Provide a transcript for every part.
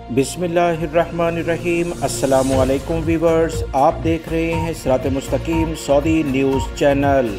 बिस्मिल्लाहिर्रहमानिर्रहीम। अस्सलामुअलैकुम वीवर्स, आप देख रहे हैं सिरात मुस्तकीम सऊदी न्यूज़ चैनल।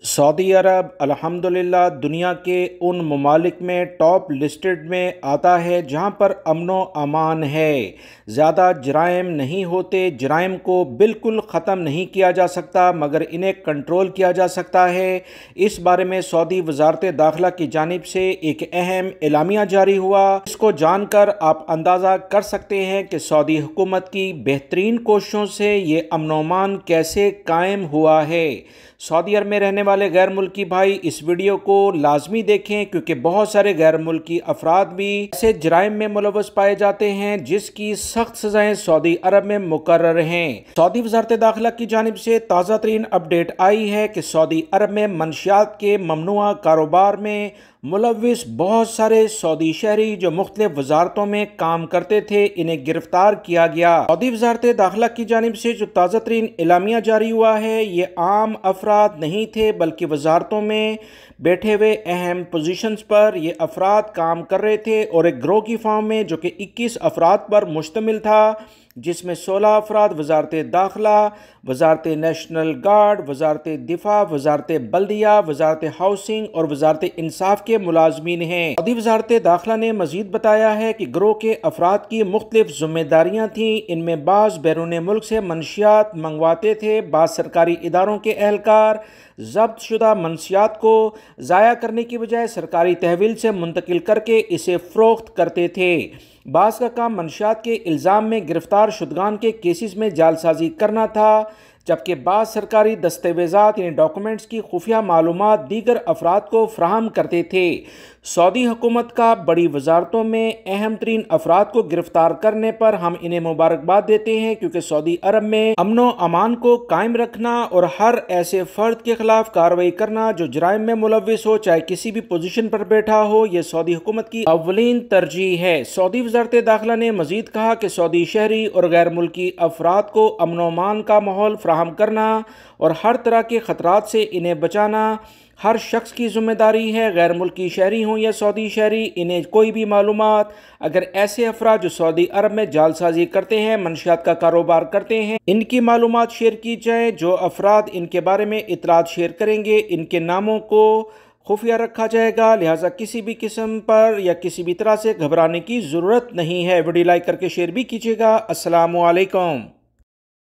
सऊदी अरब अल्हम्दुलिल्लाह दुनिया के उन ममालिक में टॉप लिस्टेड में आता है जहां पर अमनो अमान है, ज़्यादा जराइम नहीं होते। जराइम को बिल्कुल ख़त्म नहीं किया जा सकता मगर इन्हें कंट्रोल किया जा सकता है। इस बारे में सऊदी वजारत दाखिला की जानिब से एक अहम एलामिया जारी हुआ। इसको जानकर आप अंदाज़ा कर सकते हैं कि सऊदी हुकूमत की बेहतरीन कोशिशों से ये अमनो अमान कैसे कायम हुआ है। सऊदी अरब में रहने वाले गैर मुल्की भाई इस वीडियो को लाजमी देखें, क्योंकि बहुत सारे गैर मुल्की अफराद भी ऐसे जराइम में मुलव्वस पाए जाते हैं जिसकी सख्त सजाएं सऊदी अरब में मुकर्रर हैं। सऊदी वजारत दाखिला की जानिब से ताज़ा तरीन अपडेट आई है कि सऊदी अरब में मंशियात के ममनुआ कारोबार में मुलव्विस बहुत सारे सऊदी शहरी जो मुख्तलिफ वजारतों में काम करते थे, इन्हें गिरफ्तार किया गया। सऊदी वजारत दाखिला की जानिब से जो ताज़ा तरीन एलामिया जारी हुआ है, ये आम अफराद नहीं थे बल्कि वजारतों में बैठे हुए अहम पोजीशंस पर ये अफराद काम कर रहे थे और एक ग्रोह की फॉर्म में जो कि 21 अफराद पर मुश्तमिल था, जिसमें 16 अफराद वजारत दाखिला, वजारत नेशनल गार्ड, वजारत दिफा, वजारत बल्दिया, वजारत हाउसिंग और वजारत इंसाफ के मुलाजमीन हैं। सऊदी वजारत दाखिला ने मजीद बताया है कि ग्रोह के अफराद की मुख्तलिफ जिम्मेदारियाँ थीं। इनमें बाज़ बैरून मुल्क से मनशियात मंगवाते थे, बाज़ सरकारी इदारों के एहलकार जब्त शुदा मनशियात को ज़ाया करने की बजाय सरकारी तहवील से मुंतकिल करके इसे फ़रोख्त करते थे। बाज़ का काम मनशियात के इल्ज़ाम में गिरफ्तार शुदगान के केसेस में जालसाजी करना था, जबकि बाज़ सरकारी दस्तावेज़ात यानी डॉक्यूमेंट्स की खुफिया मालूमात दीगर अफराद को फ्राहम करते थे। सऊदी हुकूमत का बड़ी वजारतों में अहम तरीन अफराद को गिरफ्तार करने पर हम इन्हें मुबारकबाद देते हैं, क्योंकि सऊदी अरब में अमनो अमान को कायम रखना और हर ऐसे फ़र्द के खिलाफ कार्रवाई करना जो जराइम में मुलव्विस हो, चाहे किसी भी पोजीशन पर बैठा हो, यह सऊदी हुकूमत की अव्वलीन तरजीह है। सऊदी वजारत दाखिला ने मजीद कहा कि सऊदी शहरी और गैर मुल्की अफराद को अमनो अमान का माहौल फ्राहम करना और हर तरह के खतरात से इन्हें बचाना हर शख्स की जिम्मेदारी है। गैर मुल्की शहरी हों या सऊदी शहरी, इन्हें कोई भी मालूमात अगर ऐसे अफराद जो सऊदी अरब में जालसाजी करते हैं, मनशियात का कारोबार करते हैं, इनकी मालूमात शेयर की जाए। जो अफराद इनके बारे में इतलात शेयर करेंगे, इनके नामों को खुफिया रखा जाएगा। लिहाजा किसी भी किस्म पर या किसी भी तरह से घबराने की ज़रूरत नहीं है। वीडियो लाइक करके शेयर भी कीजिएगा। अस्सलामु अलैकुम।